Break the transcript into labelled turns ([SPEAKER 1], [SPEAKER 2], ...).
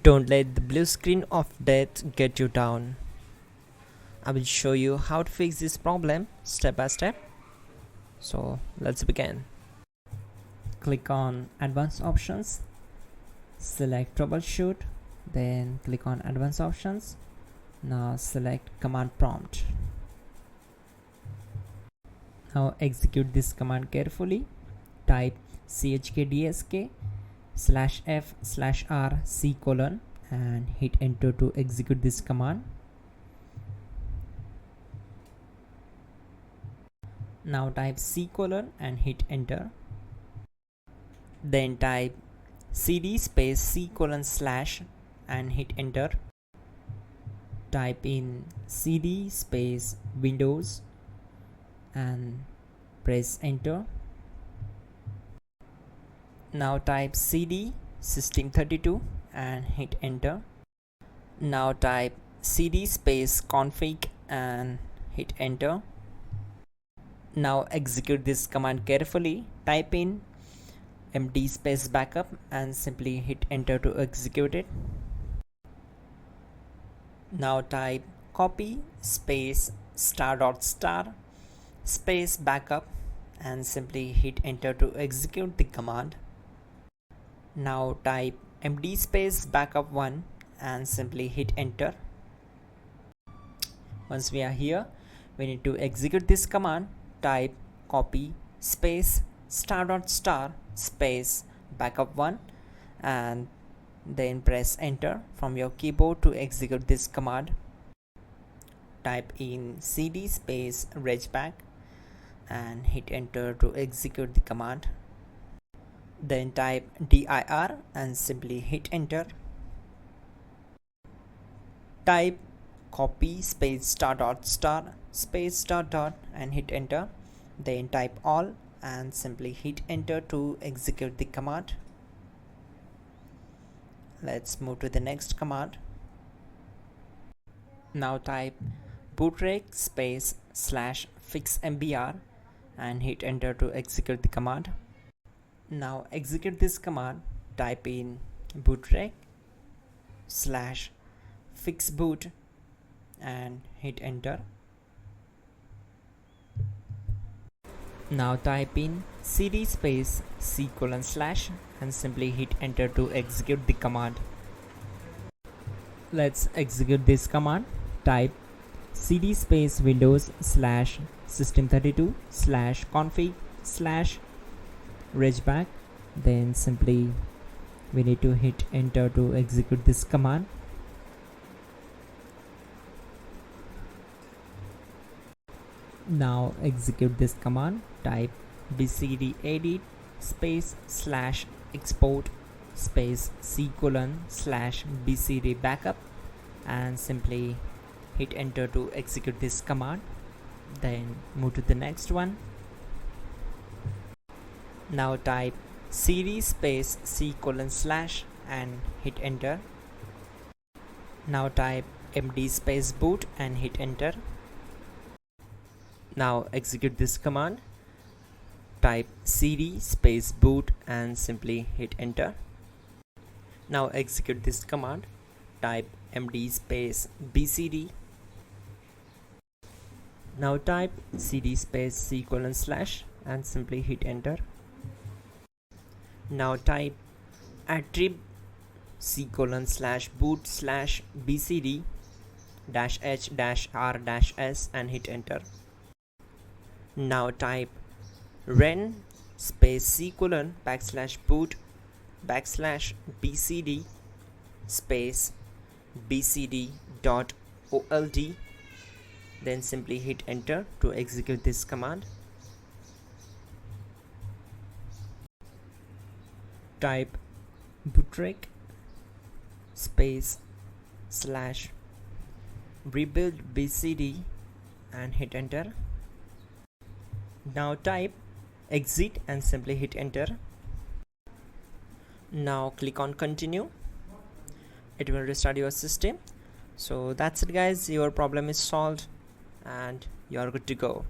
[SPEAKER 1] Don't let the blue screen of death get you down. I will show you how to fix this problem step by step. So let's begin. Click on Advanced Options, select Troubleshoot, then click on Advanced Options. Now select Command Prompt. Now execute this command carefully. Type chkdsk /f/r c : and hit enter to execute this command. Now type c : and hit enter. Then type cd space c : / and hit enter. Type in cd space Windows and press enter. Now type cd system32 and hit enter. Now type cd space config and hit enter. Now execute this command carefully. Type in md space backup and simply hit enter to execute it. Now type copy space ** space backup and simply hit enter to execute the command. Now type md space backup1 and simply hit enter. Once we are here, we need to execute this command. Type copy space ** space backup1 and then press enter from your keyboard to execute this command. Type in cd space regback and hit enter to execute the command. Then type dir and simply hit enter. Type copy space ** space .. and hit enter. Then type all and simply hit enter to execute the command. Let's move to the next command. Now type bootrec space /fixmbr and hit enter to execute the command. Now execute this command. Type in bootrec /fixboot and hit enter. Now type in cd space c : / and simply hit enter to execute the command. Let's execute this command. Type cd space Windows /system32 /config /regback. Then simply we need to hit enter to execute this command. Now execute this command. Type bcd edit space /export space c : /bcd backup and simply hit enter to execute this command. Then move to the next one. Now type cd space c : / and hit enter. Now type md space boot and hit enter. Now execute this command. Type cd space boot and simply hit enter. Now execute this command. Type md space bcd. Now type cd space c : / and simply hit enter. Now type attrib c : / boot / bcd -h -r -s and hit enter. Now type ren space c : /boot /bcd space bcd.old. Then simply hit enter to execute this command. Type bootrec space /rebuild bcd and hit enter. Now type exit and simply hit enter. Now click on continue. It will restart your system. So that's it guys, your problem is solved and you are good to go.